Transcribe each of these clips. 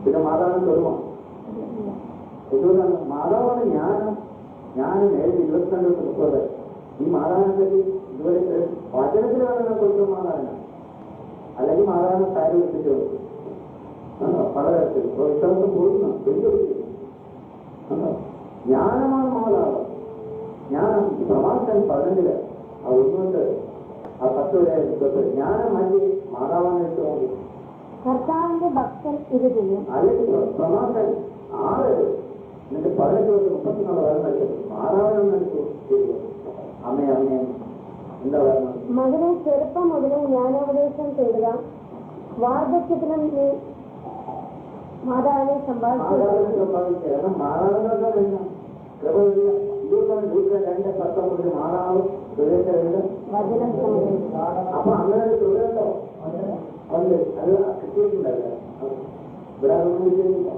പിന്നെ മാതാവിന് തൊടുമോ? എന്തുകൊണ്ടാണ്? മാതാവാണ് ഞാനും 7:22-30 ഈ മാതാവിനെ പറ്റി ഇതുവരെ വചനത്തിൽ വേണമെങ്കിൽ കൊടുക്കുന്ന മാതാവിനാണ്. അല്ലെങ്കിൽ മാതാവിനെ കാര്യം വെച്ചിട്ട് കൊടുക്കും. പലതരത്തിൽ വിശ്വാസം കൊടുക്കുന്നു, വെല്ലുവിളിക്കുന്നു. ജ്ഞാനമാണ് മാതാവ്. ജ്ഞാനം പ്രമാസൻ 12 ഒന്നുകൊണ്ട് 10 വരെ ജ്ഞാനം മാറ്റി മാതാവാണ് ഇട്ട് നോക്കി. കർത്താവിന്റെ ഭക്തൻ ഇത് ചെയ്യും. അല്ലെങ്കിൽ പ്രമാസൻ 6 എന്നിട്ട് 18-34 വരെ നയിച്ചത് മാതാവിനൊന്നും എടുത്തു ചെയ്തു. അമ്മേ എന്താ പറയുന്നത്? മകനെ ചെറുപ്പം മുതലേ ജ്ഞാനോപദേശം ചെയ്യുക, വാർദ്ധക്യത്തിലും നീ മാതാവിനെ സമ്പാദിച്ചു. മാതാവിനൊക്കെ വേണം കൃപയില്ല. 22:19 മാതാവ് ഹൃദയത്തിലുണ്ട്. വചനം അപ്പൊ അങ്ങനെ ഒരു ഹൃദയത്തോ ഉണ്ട്. അത് കിട്ടിയിട്ടുണ്ടല്ലോ. ഇവിടെ അതൊന്നും ചെയ്യുന്നില്ല.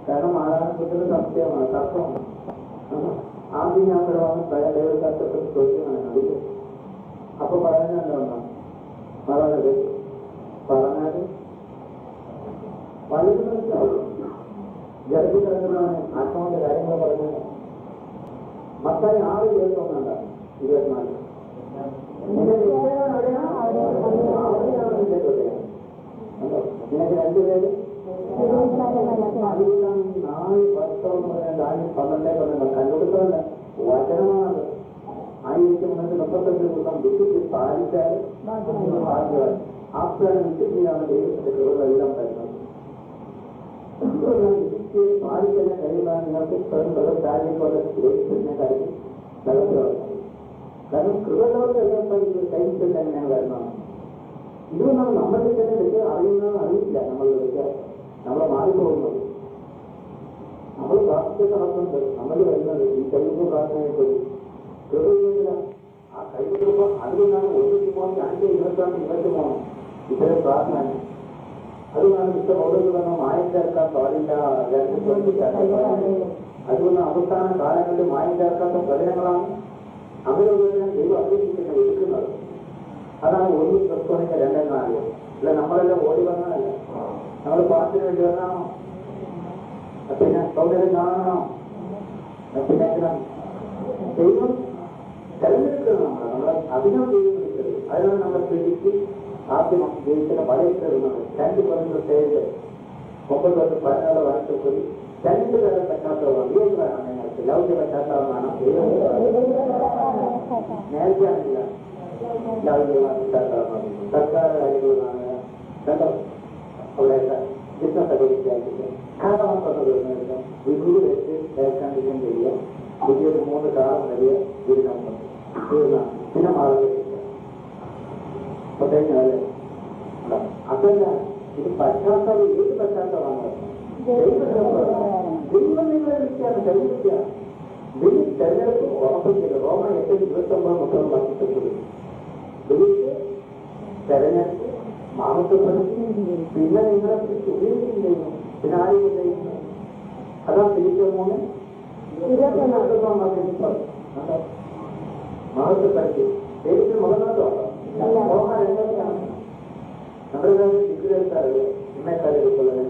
കാരണം മാതാവിനെ സത്യമാണ്, തത്വമാണ്. ആദ്യം ഞാൻ ഇവിടെ വന്ന് ദൈവശാസ്ത്രത്തിൽ ചോദിക്കുന്നതാണ് അതിൽ. അപ്പൊ പറയുന്നുണ്ടോ മാതാവിനെ പറഞ്ഞാല് വലുത് മനസ്സിലാവുള്ളൂ. ഗർഭിതരാണ് ആത്മാവിന്റെ കാര്യങ്ങൾ പറഞ്ഞത്. മത്തായി 6:21 24. നിനക്ക് 2 പേര് 4 കണ്ടുപിടുത്തമല്ല, വചനമാണ്. 1035 വിശുദ്ധി പാലിച്ചാൽ ഭാഗ്യവാൻ. ആപ്താണ് വിശുദ്ധിയാണ് ദൈവത്തിന്റെ കൃപകളെല്ലാം തരുന്നത്. പാലിക്കുന്ന കഴിയുമ്പോൾ നിങ്ങൾക്ക് സ്വയം കാര്യങ്ങളെ ഗ്രഹിക്കുന്ന കാര്യം നടത്തുകയാണ്. കാരണം കൃപകളോട് കഴിഞ്ഞിട്ട് എങ്ങനെയാണ് വരുന്നത്? ഇതൊന്നും നമ്മളിൽ തന്നെ വലിയ അറിയുന്നത് അറിയില്ല. നമ്മൾ മാറിപ്പോകുന്നത്. നമ്മൾ പ്രാർത്ഥിച്ച നടത്തുന്നത് നമ്മൾ വരുന്നത് ഈ കഴിവ് പ്രാർത്ഥനയെപ്പറ്റി കൃപയില്ല. ആ കഴിവ് അതുകൊണ്ടാണ് 1-5-23 ഇത്തരം പ്രാർത്ഥന. അതുകൊണ്ടാണ് മിസ്റ്റർ ഓരോന്ന് പറഞ്ഞാൽ മായം ചേർക്കാൻ പാടില്ല. അതുകൊണ്ട് അവസാന കാലങ്ങളിൽ മായം ചേർക്കാത്ത പ്രചനങ്ങളാണ് അവരൊരു ദൈവം അഭ്യസിക്കുന്നത് എടുക്കുന്നത്. അതാണ് 1-2-4. അല്ല നമ്മളെല്ലാം ഓടി വന്നതല്ല. നമ്മൾ പാട്ടിന് വേണ്ടി വന്നാണോ? പിന്നെ സൗന്ദര്യം കാണണോ? പിന്നെ ദൈവം തെരഞ്ഞെടുക്കുന്നത് നമ്മളെ അതിനും ദൈവം വിളിച്ചത്. അതിനാണ് നമ്മളെ പിടിച്ച് ആദ്യം ദൈവത്തിന്റെ പടയിട്ടിരുന്നത്. 2 പേരുടെ സ്റ്റേജിൽ 9-14 വർഷത്തിൽ 2 പേരെ പശ്ചാത്തലമാണ്. ദൈവങ്ങളാണ് നിങ്ങൾക്ക് ലൗകിക പശ്ചാത്തലമാണ്. നേരത്തെ ആണില്ല ലൗകികമായ പശ്ചാത്തലമാണ്. സർക്കാർ കാര്യങ്ങളാണ്. കണ്ടോ അവിടെ ബിസിനസ്സൊക്കെ വിദ്യാർത്ഥികൾ കാലമാക്കുന്നത് വിപുലി വെച്ച് കയറ്റാണ്ടിരിക്കാൻ കഴിയുക. പുതിയൊരു 3 കാലം വലിയ ദുരിതമുണ്ട്. പിന്നെ മാറുക പ്രത്യേകിച്ച് അതല്ല. ഇത് പശ്ചാത്തലം ഏത് പശ്ചാത്തലമാണ്? ദൈവം നിങ്ങളെ വിളിക്കുകയാണ്, തെരഞ്ഞെടുക്കുകയാണ്. ദൈവം തെരഞ്ഞെടുപ്പ് ഉറപ്പിച്ചില്ല. റോമ 8:29 വർഷത്തിൽ വിളിച്ച് തെരഞ്ഞെടുപ്പ് മാമസപ്പെടുത്തി പിന്നെ നിങ്ങളെ ഉപയോഗിക്കുകയും ചെയ്യുന്നു. പിന്നെ ആരും ചെയ്യുന്നു. അതാ 3:24 മാസപ്പെടുത്തി ദൈവത്തിന് മുഖത്തോട്ടോ നമ്മുടെ ഡിഗ്രി എടുത്താറില്ല. ഇന്നേക്കാരെടുക്കുന്നത്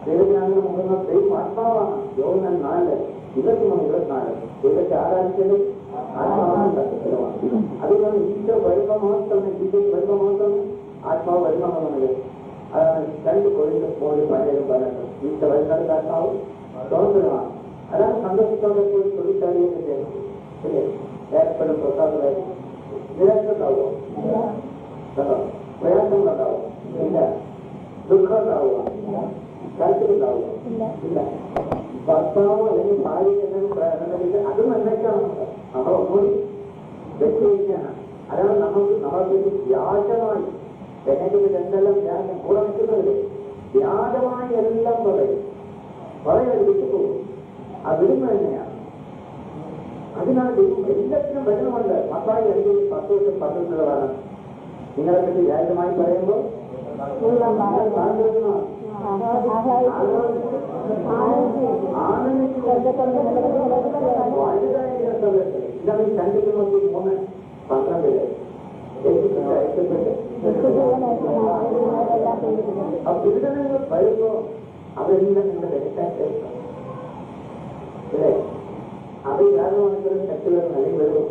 ദൈവത്തിനങ്ങനെ മുഖന്ന ദൈവം ആത്മാവാണ്. യോഹന്നാൻ 4:23-24 ദൈവത്തെ ആരാധിച്ചത് ആത്മാവാണ്, സത്യത്തിലുമാണ്. അതുകൊണ്ടാണ് ഈശോ വരുമ്പ മാത്രമേ ആത്മാവ് വരുമെന്നുള്ളത്. അതാണ് 2 കൊരിന്ത്യർ 17-18 ഈശോ വരുന്നത് ആത്മാവ് സ്വതന്ത്രമാണ്. അതാണ് സന്തോഷത്തോടെ പോയി തൊഴിലാളിയൊക്കെ ചെയ്യുന്നത്. അല്ലേ? ഏർപ്പെടും പ്രസാദമായി നിരക്കുണ്ടാവുമോ? കേട്ടോ? പ്രയാസങ്ങളുണ്ടാവും ഇല്ല. ദുഃഖം ഉണ്ടാവുക, കരുത്തിലുണ്ടാവുക ഇല്ല. ഭർത്താവ് അല്ലെങ്കിൽ ഭാര്യ എന്തെങ്കിലും അത് നന്മയ്ക്കാണ്. നമ്മളൊന്നുകൂടി വ്യക്തിയാണ്. അതാണ് നമ്മളെ വ്യാജമായി എന്നെങ്കിലും എന്തെല്ലാം വ്യാജം കൂടെ നിൽക്കുന്നതിൽ വ്യാജമായി എല്ലാം പറയും വിട്ടുപോകും. ആ വിടുന്ന തന്നെയാണ്. അതിനാണ് ദൈവം എല്ലാത്തിനും വചനമുണ്ട്. മത്തായി 5:10-12 നിങ്ങളെ പറ്റി വ്യാജമായി പറയുമ്പോൾ ഇതാണ് ഈ 2-3-12 യേശുക്രിസ്തു അയക്കപ്പെട്ട് ആ പീഡനങ്ങൾ വരുമ്പോൾ അവരെല്ലാം നിങ്ങളുടെ രക്ഷാശേഷം അല്ലേ? അത് കാരണമാണെങ്കിലും ശക്തികൾ നൽകി വരുമോ?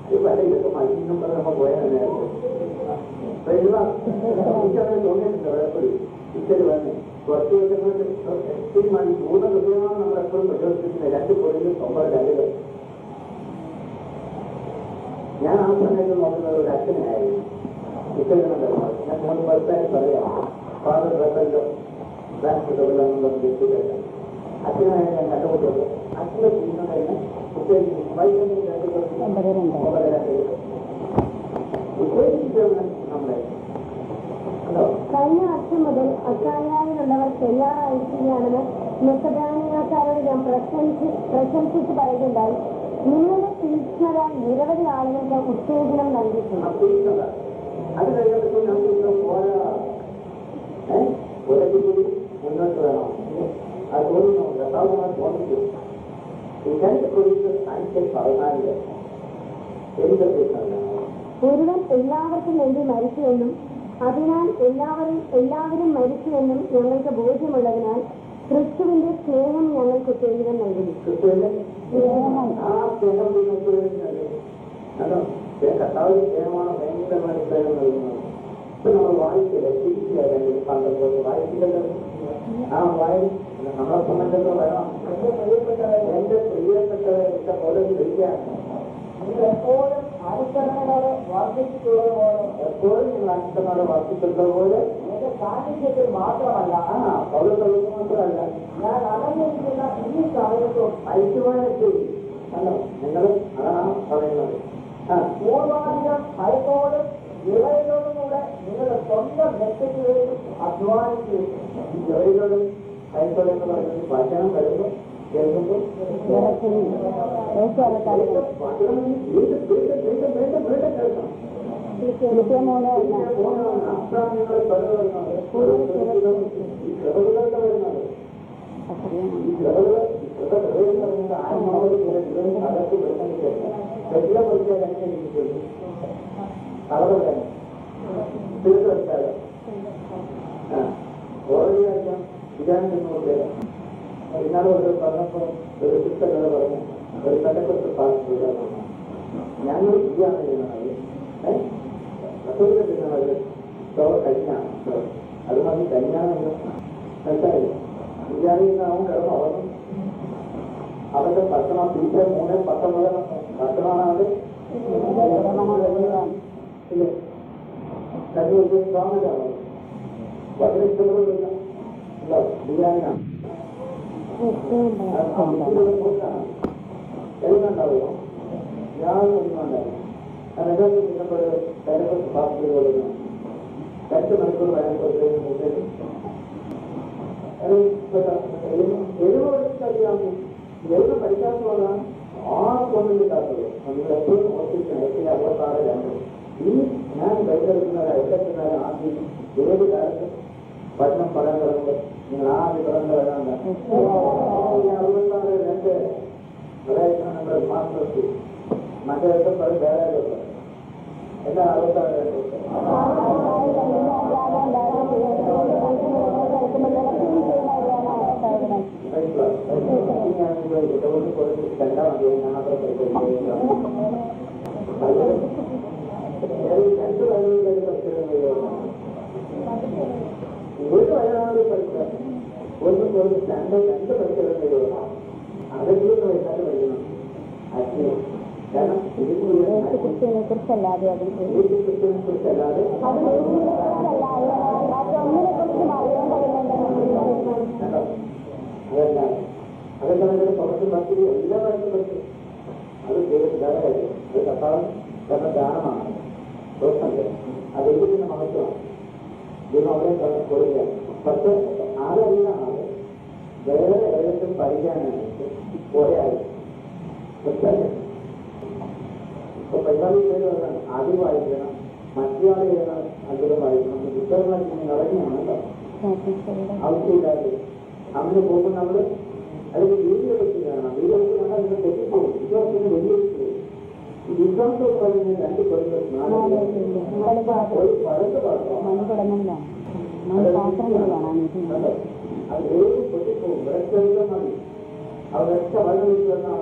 ഇത് പല ഇതൊക്കെ മത്സ്യം പറഞ്ഞ് നമ്മൾ പോയാൽ എനിക്കങ്ങനെ തോന്നിയിട്ടുണ്ട് പലപ്പോഴും ഇച്ചരി വന്ന് കുറച്ച് ദിവസങ്ങളിൽ മതി 3 ദിവസമാണ് നമ്മൾ എപ്പോഴും പ്രചോദിപ്പിക്കുന്നത് 2 കോടിയിൽ 9 രണ്ടുകൾ. ഞാൻ ആ സമയത്ത് നോക്കുന്നത് ഒരു അച്ഛനായിരുന്നു. ഇത്തരം ഞാൻ 3 വർഷമായി പറയാം. ഫാദർ റെബല്ലോ അച്ഛനായ ഞാൻ കണ്ടുകൊണ്ടത് അച്ഛൻ്റെ ചെയ്യുന്നതിന് കഴിഞ്ഞ വർഷം മുതൽ അക്കാലയിലുള്ളവർ തയ്യാറായിരിക്കുകയാണെന്ന് മെസഡാനിയക്കാരോട് ഞാൻ പ്രശംസിച്ച് പറയുകയുണ്ടായി. നിങ്ങളുടെ തീക്ഷ്ണത നിരവധി ആളുകൾക്ക് ഉത്തേജനം നൽകിയിട്ടുണ്ട്. അത് കഴിഞ്ഞപ്പോൾ നമുക്ക് മുന്നോട്ട് വേണം. അത് തോന്നുന്നു യഥാർത്ഥമായി തോന്നിച്ചു. പറഞ്ഞാല് എന്തൊക്കെ ഒരുവൻ എല്ലാവർക്കും വേണ്ടി മരിച്ചുവെന്നും അതിനാൽ എല്ലാവരും മരിച്ചുവെന്നും ഞങ്ങൾക്ക് ബോധ്യമുള്ളതിനാൽ ക്രിസ്തുവിന്റെ സ്നേഹം ഞങ്ങൾക്ക് ഉത്തേജനം നൽകുന്നു. ആ സ്നേഹം കർത്താവിന്റെ സ്നേഹമാണ് ഭയങ്കരമായ സ്നേഹം നൽകുന്നത്. ഇപ്പൊ നമ്മൾ വായിക്കില്ല, തിരിച്ചായിരുന്നു പണ്ടപ്പോൾ വായിക്കില്ലല്ലോ. ആ വായി നമ്മളെ സംബന്ധിച്ചോ വേണം. എന്റെ പ്രിയപ്പെട്ടവരെ പോലെ തിരിക്കുകയാണ്. നിങ്ങൾ എപ്പോഴും അനുസരണയോടെ വർദ്ധിച്ചിട്ടുള്ളത് പോലെ എപ്പോഴും നിങ്ങൾ അനുസരണയോടെ വർദ്ധിച്ചിട്ടുള്ളത് പോലെ എന്റെ സാന്നിധ്യത്തിൽ മാത്രമല്ല പൗരത്വം മാത്രമല്ല ഞാൻ അടങ്ങിയിരിക്കുന്ന ഈ സമയത്തും ഐക്യമായിട്ട് അല്ലോ നിങ്ങൾ അതാണ് പറയുന്നത്. പൂർവാധികം ഭയത്തോടും ജോലിയോടും കൂടെ നിങ്ങളുടെ സ്വന്തം രക്ഷയ്ക്ക് വേണ്ടി അധ്വാനിക്കുകയും ഈ ജോലിയോടും ഭയത്തോടെ എന്ന് പറയുന്നത് ഭക്ഷണം വരുമ്പോൾ കേൾക്കുമ്പോൾ ഓരോരിക്കാം വിചാരിക്കുന്നവർക്ക് ഇന്നാളും ഒരു പറഞ്ഞപ്പോൾ ഒരു ശിക്ഷകഥ പറഞ്ഞു. ഒരു കടക്കൊക്കെ പാസ് ഞങ്ങൾ ഇതാണ് ചെയ്യുന്നത് തിന്നുന്നത് കഴിഞ്ഞാണ്. അത് മതി കല്യാണം മനസ്സിലായില്ല. വിചാരിക്കുന്നതാവും കിടന്നു അവനും അവരുടെ ഭക്ഷണം ടീച്ചർ 3-19 ഭക്ഷണമാണ് ഇല്ലേ കഞ്ഞി ഗവൺമെന്റാണ് വളരെ ഇഷ്ടപ്പെടുന്നില്ല ബിരിയാണിയാണ് എഴുതുന്നുണ്ടാവുക ഞാനൊന്നുണ്ടാവും. നിന്നപ്പോൾ കരകൾക്ക് പാർട്ടി കൊടുക്കുന്നു 2 മണിക്കൂർ വരാൻ കൊടുത്തു. എഴുപറിയാമോ എഴുത പഠിക്കാത്തതാണ് ആർക്കൊന്നും കിട്ടാത്തത്. നമ്മൾ എപ്പോഴും ഓർത്തിരിക്കണം. 866-2 ഈ ഞാൻ കൈതെടുക്കുന്നവരെ എഴുതുന്നവരെ ആദ്യം ഏത് കാലത്ത് പഠനം പറയാൻ തുടങ്ങുമ്പോൾ നിങ്ങൾ ആദ്യം തുടർന്ന് വരാണ്ട 66-2 നമ്മുടെ മാസ്റ്റർക്ക് മറ്റേ വേറെ എന്താ 66-2 ഒരു വയനാട് പഠിച്ച ഒന്നും കുറച്ച് 2 പഠിച്ചത് അതെങ്കിലും വയസ്സായിട്ട് പഠിക്കണം. കാരണം ക്രിസ്തുവിനെ കുറിച്ചല്ലാതെ കുറിച്ചല്ലാതെ അതെല്ലാം കുറച്ച് പറ്റി എല്ലാ കാര്യത്തിലും പറ്റും. അത് ദൈവത്തിലാണ് കാര്യം. അത് കർത്താവ് തന്ന ദാനമാണ്. ദോഷമുണ്ട്. അതെങ്കിലും മഹത്വമാണ്. ദൈവം അവിടെ കൊടുക്കുക. പക്ഷെ ആരല്ല ആള് വേറെ ഏതെങ്കിലും പഠിക്കാനായിട്ട് പോയാൽ ഇപ്പൊ പരിപാടി പേര് പറഞ്ഞാൽ ആദ്യം വായിക്കണം, മറ്റൊരാൾ ചെയ്യണം, അത്ഭുതം വായിക്കണം. പുസ്തകങ്ങളാക്കി ഇറങ്ങിയാണല്ലോ ആവശ്യമില്ലാതെ അങ്ങനെ പോകുമ്പോൾ നമ്മള് അല്ലെങ്കിൽ വീഡിയോ വെച്ച് കാണണം. വീഡിയോ വെച്ച് കാണാൻ നിങ്ങൾ തെറ്റിപ്പോകും. വിശ്വാസത്തിന് വെല്ലുവിളിച്ചു വിശ്വാസം എന്ന് പറയുന്നത് രണ്ട് പേർക്ക് ഒരു പഴത്ത് പാത്രം മൺകുടമല്ല മൺപാത്രങ്ങൾ കാണാൻ അത് ഏത് പൊട്ടിപ്പോകും വിളച്ചെഴുതാൻ മതി അവരൊക്കെ വെള്ളം വീട്ടിൽ വന്നാൽ